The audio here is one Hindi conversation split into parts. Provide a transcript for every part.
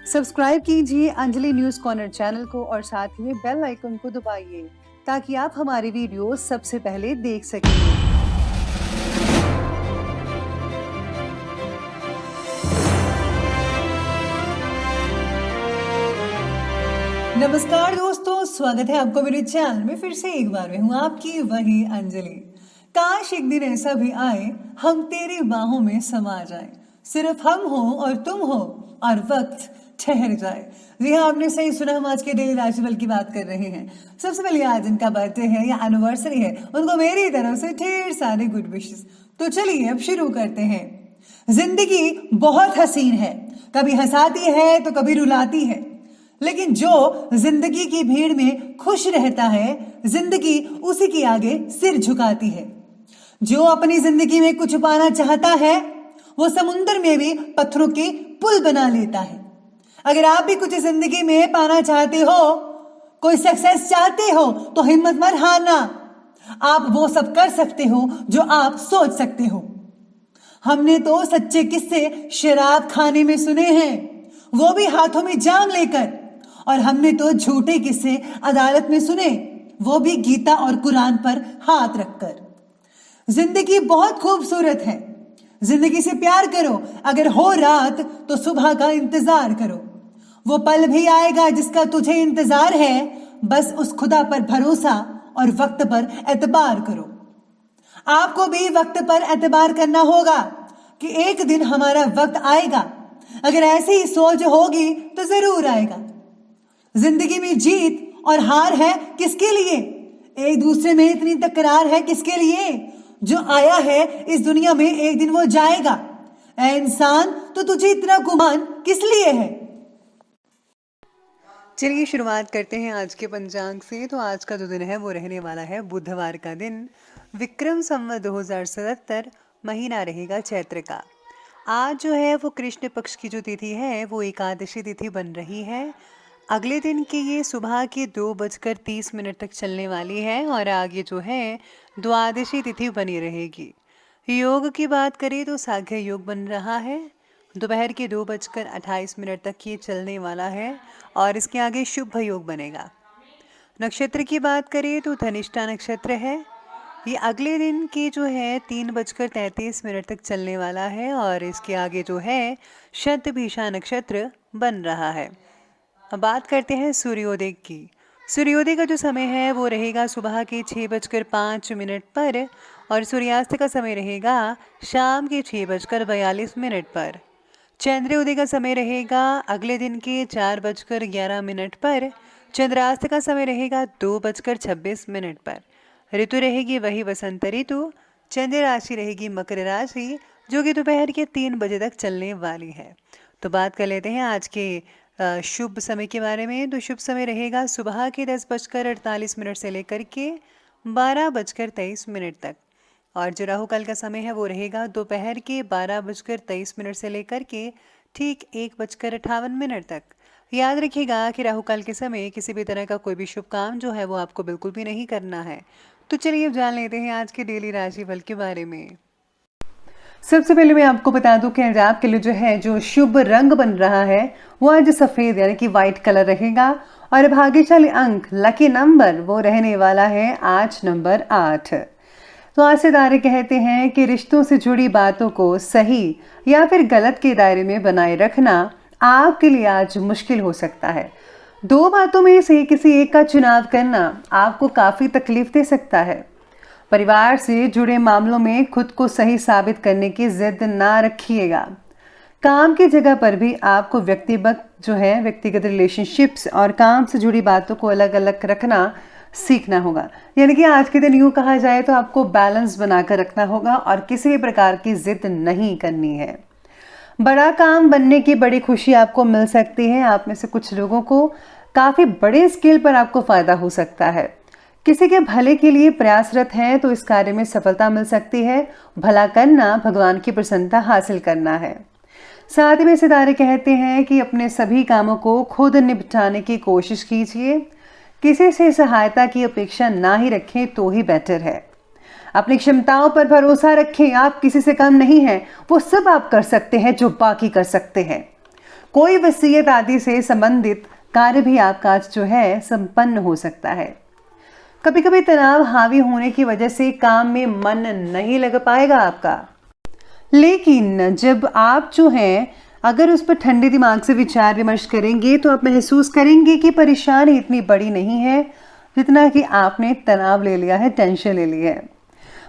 सब्सक्राइब कीजिए अंजलि न्यूज कॉर्नर चैनल को और साथ ही बेल आइकन को दबाइए ताकि आप हमारी वीडियो सबसे पहले देख सकें। नमस्कार दोस्तों, स्वागत है आपको मेरे चैनल में। फिर से एक बार मैं हूँ आपकी वही अंजलि। काश एक दिन ऐसा भी आए हम तेरी बाहों में समा जाए, सिर्फ हम हो और तुम हो और वक्त ठहर जाए। जी हाँ, आपने सही सुना, हम आज के डेली राशिफल की बात कर रहे हैं। सबसे पहले आज जिनका बर्थडे है या एनिवर्सरी है उनको मेरी तरफ से ढेर सारे गुड विशेस। तो चलिए अब शुरू करते हैं। जिंदगी बहुत हसीन है, कभी हंसाती है तो कभी रुलाती है, लेकिन जो जिंदगी की भीड़ में खुश रहता है जिंदगी उसी के आगे सिर झुकाती है। जो अपनी जिंदगी में कुछ पाना चाहता है वो समुद्र में भी पत्थरों के पुल बना लेता है। अगर आप भी कुछ जिंदगी में पाना चाहते हो, कोई सक्सेस चाहते हो तो हिम्मत मत हारना। आप वो सब कर सकते हो जो आप सोच सकते हो। हमने तो सच्चे किस्से शराब खाने में सुने हैं, वो भी हाथों में जाम लेकर, और हमने तो झूठे किस्से अदालत में सुने, वो भी गीता और कुरान पर हाथ रखकर। जिंदगी बहुत खूबसूरत है, जिंदगी से प्यार करो। अगर हो रात तो सुबह का इंतजार करो। वो पल भी आएगा जिसका तुझे इंतजार है, बस उस खुदा पर भरोसा और वक्त पर एतबार करो। आपको भी वक्त पर एतबार करना होगा कि एक दिन हमारा वक्त आएगा। अगर ऐसी ही सोच होगी तो जरूर आएगा। जिंदगी में जीत और हार है किसके लिए? एक दूसरे में इतनी तकरार है किसके लिए? जो आया है इस दुनिया में एक दिन वो जाएगा। ऐ इंसान, तो तुझे इतना गुमान किस लिए है? चलिए शुरुआत करते हैं आज के पंचांग से। तो आज का जो दिन है वो रहने वाला है बुधवार का दिन। विक्रम संवत 2077, महीना रहेगा चैत्र का। आज जो है वो कृष्ण पक्ष की जो तिथि है वो एकादशी तिथि बन रही है। अगले दिन की ये सुबह के 2:30 तक चलने वाली है और आगे जो है द्वादशी तिथि बनी रहेगी। योग की बात करें तो साघ्य योग बन रहा है। दोपहर के 2:28 तक ये चलने वाला है और इसके आगे शुभ योग बनेगा। नक्षत्र की बात करें तो धनिष्ठा नक्षत्र है। ये अगले दिन की जो है 3:33 तक चलने वाला है और इसके आगे जो है शतभिषा नक्षत्र बन रहा है। अब बात करते हैं सूर्योदय की। सूर्योदय का जो समय है वो रहेगा सुबह के 6:05 पर और सूर्यास्त का समय रहेगा शाम के 6:42 पर। चंद्रोदय का समय रहेगा अगले दिन के 4:11 पर। चंद्रास्त का समय रहेगा 2:26 पर। ऋतु रहेगी वही वसंत ऋतु। चंद्र राशि रहेगी मकर राशि, जो कि दोपहर के 3 बजे तक चलने वाली है। तो बात कर लेते हैं आज के शुभ समय के बारे में। तो शुभ समय रहेगा सुबह के 10:48 से लेकर के 12:23 तक और जो राहु काल का समय है वो रहेगा दोपहर के 12:23 से लेकर के ठीक 1:58 तक। याद रखिएगा कि राहु काल के समय किसी भी तरह का कोई भी शुभ काम जो है वो आपको बिल्कुल भी नहीं करना है। तो चलिए अब जान लेते हैं आज के डेली राशिफल के बारे में। सबसे पहले मैं आपको बता दूं कि आज आपके लिए जो शुभ रंग बन रहा है वो आज सफेद यानी कि व्हाइट कलर रहेगा और भाग्यशाली अंक लकी नंबर वो रहने वाला है आज नंबर 8। तो आज सितारे कहते हैं कि रिश्तों से जुड़ी बातों को सही या फिर गलत के दायरे में बनाए रखना आपके लिए आज मुश्किल हो सकता है। 2 बातों में से किसी एक का चुनाव करना आपको काफी तकलीफ दे सकता है। परिवार से जुड़े मामलों में खुद को सही साबित करने की जिद ना रखिएगा। काम की जगह पर भी आपको व्यक्तिगत रिलेशनशिप्स और काम से जुड़ी बातों को अलग अलग रखना सीखना होगा। यानी कि आज के दिन यूँ कहा जाए तो आपको बैलेंस बनाकर रखना होगा और किसी भी प्रकार की जिद नहीं करनी है। बड़ा काम बनने की बड़ी खुशी आपको मिल सकती है। आप में से कुछ लोगों को काफ़ी बड़े स्केल पर आपको फ़ायदा हो सकता है। किसी के भले के लिए प्रयासरत हैं तो इस कार्य में सफलता मिल सकती है। भला करना भगवान की प्रसन्नता हासिल करना है। साथ में सितारे कहते हैं कि अपने सभी कामों को खुद निपटाने की कोशिश कीजिए। किसी से सहायता की अपेक्षा ना ही रखें तो ही बेटर है। अपनी क्षमताओं पर भरोसा रखें। आप किसी से कम नहीं हैं, वो सब आप कर सकते हैं जो बाकी कर सकते हैं। कोई वसीयत आदि से संबंधित कार्य भी आपका आज जो है संपन्न हो सकता है। कभी कभी तनाव हावी होने की वजह से काम में मन नहीं लग पाएगा आपका, लेकिन जब आप जो है अगर उस पर ठंडे दिमाग से विचार विमर्श करेंगे तो आप महसूस करेंगे कि परेशानी इतनी बड़ी नहीं है जितना कि आपने तनाव ले लिया है, टेंशन ले ली है।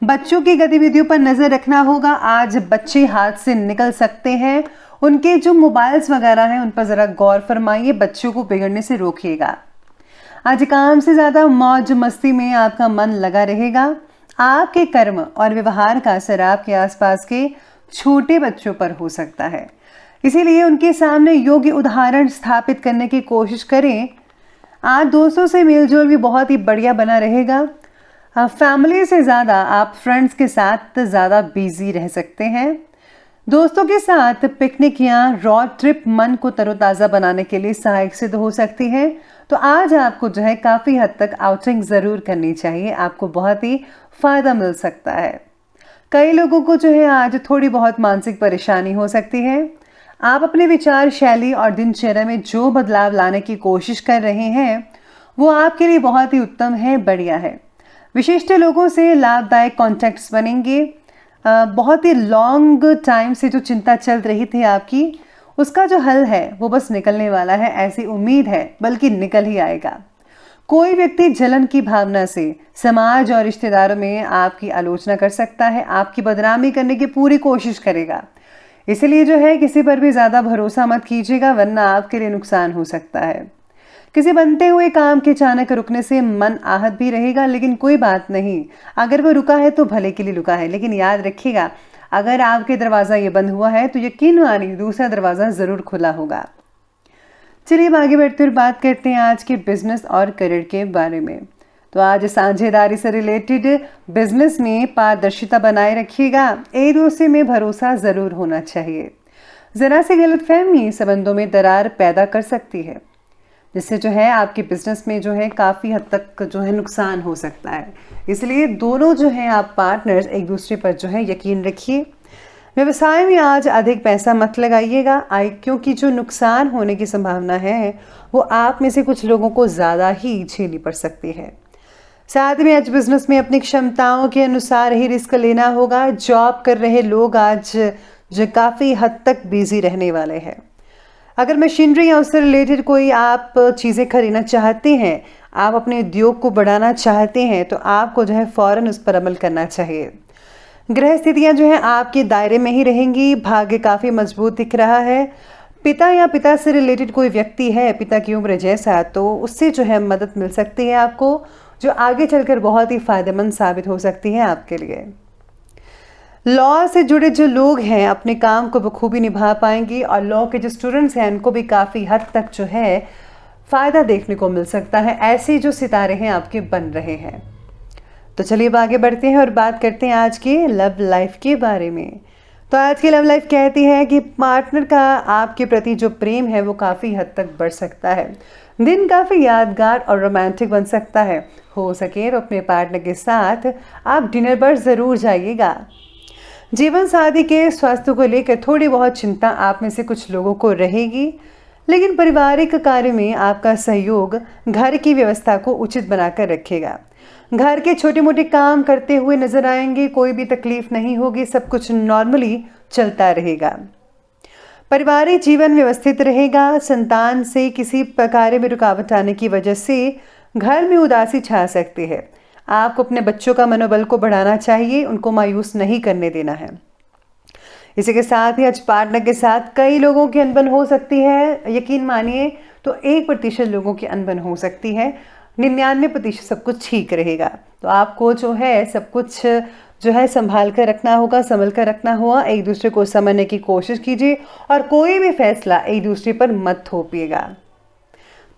बच्चों की गतिविधियों पर नज़र रखना होगा। आज बच्चे हाथ से निकल सकते हैं, उनके जो मोबाइल्स वगैरह हैं उन पर ज़रा गौर फरमाइए, बच्चों को बिगड़ने से रोकिएगा। आज काम से ज़्यादा मौज मस्ती में आपका मन लगा रहेगा। आपके कर्म और व्यवहार का असर आपके आसपास के छोटे बच्चों पर हो सकता है, इसीलिए उनके सामने योग्य उदाहरण स्थापित करने की कोशिश करें। आज दोस्तों से मेलजोल भी बहुत ही बढ़िया बना रहेगा। फैमिली से ज़्यादा आप फ्रेंड्स के साथ ज़्यादा बिजी रह सकते हैं। दोस्तों के साथ पिकनिक या रोड ट्रिप मन को तरोताज़ा बनाने के लिए सहायक सिद्ध हो सकती है। तो आज आपको जो है काफ़ी हद तक आउटिंग ज़रूर करनी चाहिए, आपको बहुत ही फ़ायदा मिल सकता है। कई लोगों को जो है आज थोड़ी बहुत मानसिक परेशानी हो सकती है। आप अपने विचार शैली और दिनचर्या में जो बदलाव लाने की कोशिश कर रहे हैं वो आपके लिए बहुत ही उत्तम है, बढ़िया है। विशिष्ट लोगों से लाभदायक कॉन्टैक्ट्स बनेंगे। बहुत ही लॉन्ग टाइम से जो चिंता चल रही थी आपकी, उसका जो हल है वो बस निकलने वाला है, ऐसी उम्मीद है, बल्कि निकल ही आएगा। कोई व्यक्ति जलन की भावना से समाज और रिश्तेदारों में आपकी आलोचना कर सकता है, आपकी बदनामी करने की पूरी कोशिश करेगा। इसलिए जो है किसी पर भी ज़्यादा भरोसा मत कीजिएगा, वरना आपके लिए नुकसान हो सकता है। किसी बनते हुए काम के अचानक रुकने से मन आहत भी रहेगा, लेकिन कोई बात नहीं, अगर वो रुका है तो भले के लिए रुका है। लेकिन याद रखिएगा, अगर आपके दरवाज़ा ये बंद हुआ है तो यकीन मानिए दूसरा दरवाज़ा ज़रूर खुला होगा। चलिए अब आगे बढ़ते हुए बात करते हैं आज के बिजनेस और करियर के बारे में। तो आज साझेदारी से रिलेटेड बिजनेस में पारदर्शिता बनाए रखिएगा। एक दूसरे में भरोसा ज़रूर होना चाहिए। ज़रा सी गलतफहमी संबंधों में दरार पैदा कर सकती है, जिससे जो है आपके बिजनेस में जो है काफ़ी हद तक जो है नुकसान हो सकता है। इसलिए दोनों जो हैं आप पार्टनर्स एक दूसरे पर जो है यकीन रखिए। व्यवसाय में आज अधिक पैसा मत लगाइएगा, क्योंकि जो नुकसान होने की संभावना है वो आप में से कुछ लोगों को ज़्यादा ही झेलनी पड़ सकती है। साथ में आज बिजनेस में अपनी क्षमताओं के अनुसार ही रिस्क लेना होगा। जॉब कर रहे लोग आज जो काफ़ी हद तक बिजी रहने वाले हैं। अगर मशीनरी या उससे रिलेटेड कोई आप चीज़ें खरीदना चाहते हैं, आप अपने उद्योग को बढ़ाना चाहते हैं, तो आपको जो है फ़ौरन उस पर अमल करना चाहिए। ग्रह स्थितियाँ जो है आपके दायरे में ही रहेंगी। भाग्य काफ़ी मजबूत दिख रहा है। पिता या पिता से रिलेटेड कोई व्यक्ति है, पिता की उम्र जैसा, तो उससे जो है मदद मिल सकती है आपको, जो आगे चलकर बहुत ही फ़ायदेमंद साबित हो सकती है आपके लिए। लॉ से जुड़े जो लोग हैं अपने काम को बखूबी निभा पाएंगे, और लॉ के जो स्टूडेंट्स हैं उनको भी काफ़ी हद तक जो है फ़ायदा देखने को मिल सकता है। ऐसे जो सितारे हैं आपके बन रहे हैं। तो चलिए अब आगे बढ़ते हैं और बात करते हैं आज के लव लाइफ के बारे में। तो आज की लव लाइफ कहती है कि पार्टनर का आपके प्रति जो प्रेम है वो काफ़ी हद तक बढ़ सकता है। दिन काफ़ी यादगार और रोमांटिक बन सकता है। हो सके तो अपने पार्टनर के साथ आप डिनर पर ज़रूर जाइएगा। जीवन साथी के स्वास्थ्य को लेकर थोड़ी बहुत चिंता आप में से कुछ लोगों को रहेगी, लेकिन पारिवारिक कार्य में आपका सहयोग घर की व्यवस्था को उचित बनाकर रखेगा। घर के छोटे मोटे काम करते हुए नजर आएंगे, कोई भी तकलीफ नहीं होगी, सब कुछ नॉर्मली चलता रहेगा। पारिवारिक जीवन व्यवस्थित रहेगा। संतान से किसी प्रकार में रुकावट आने की वजह से घर में उदासी छा सकती है। आपको अपने बच्चों का मनोबल को बढ़ाना चाहिए, उनको मायूस नहीं करने देना है। इसी के साथ ही आज पार्टनर के साथ कई लोगों की अनबन हो सकती है। यकीन मानिए तो 1% लोगों की अनबन हो सकती है, 99% सब कुछ ठीक रहेगा। तो आपको जो है सब कुछ जो है संभाल कर रखना होगा, संभल कर रखना होगा। एक दूसरे को समझने की कोशिश कीजिए और कोई भी फैसला एक दूसरे पर मत थोपिएगा।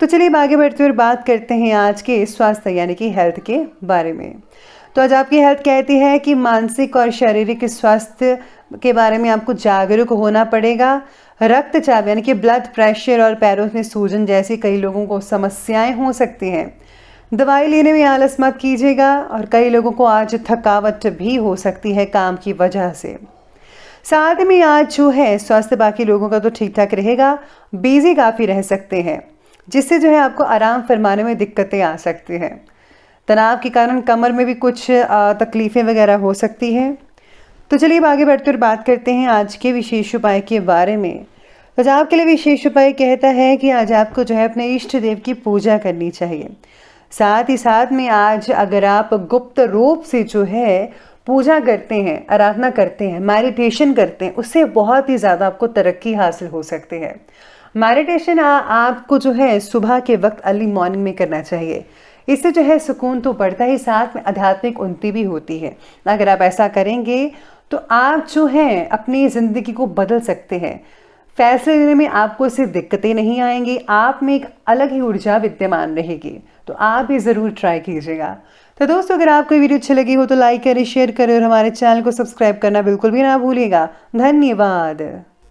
तो चलिए आगे बढ़ते हुए बात करते हैं आज के स्वास्थ्य यानी कि हेल्थ के बारे में। तो आज आपकी हेल्थ कहती है कि मानसिक और शारीरिक स्वास्थ्य के बारे में आपको जागरूक होना पड़ेगा। रक्तचाप यानी कि ब्लड प्रेशर और पैरों में सूजन जैसी कई लोगों को समस्याएं हो सकती हैं। दवाई लेने में आलस मत कीजिएगा, और कई लोगों को आज थकावट भी हो सकती है काम की वजह से। साथ में आज जो है स्वास्थ्य बाकी लोगों का तो ठीक ठाक रहेगा, बिजी काफ़ी रह सकते हैं, जिससे जो है आपको आराम फरमाने में दिक्कतें आ सकती हैं। तनाव के कारण कमर में भी कुछ तकलीफ़ें वगैरह हो सकती हैं। तो चलिए अब आगे बढ़ते और बात करते हैं आज के विशेष उपाय के बारे में। तो आज आपके लिए विशेष उपाय कहता है कि आज आपको जो है अपने इष्ट देव की पूजा करनी चाहिए। साथ ही साथ में आज अगर आप गुप्त रूप से जो है पूजा करते हैं, आराधना करते हैं, मेडिटेशन करते हैं, उससे बहुत ही ज़्यादा आपको तरक्की हासिल हो सकती है। मेडिटेशन आपको जो है सुबह के वक्त अर्ली मॉर्निंग में करना चाहिए। इससे जो है सुकून तो बढ़ता ही, साथ में आध्यात्मिक उन्नति भी होती है। अगर आप ऐसा करेंगे तो आप जो हैं अपनी ज़िंदगी को बदल सकते हैं। फैसले लेने में आपको इससे दिक्कतें नहीं आएंगी, आप में एक अलग ही ऊर्जा विद्यमान रहेगी। तो आप भी ज़रूर ट्राई कीजिएगा। तो दोस्तों, अगर आपको ये वीडियो अच्छी लगी हो तो लाइक करें, शेयर करें और हमारे चैनल को सब्सक्राइब करना बिल्कुल भी ना भूलिएगा। धन्यवाद।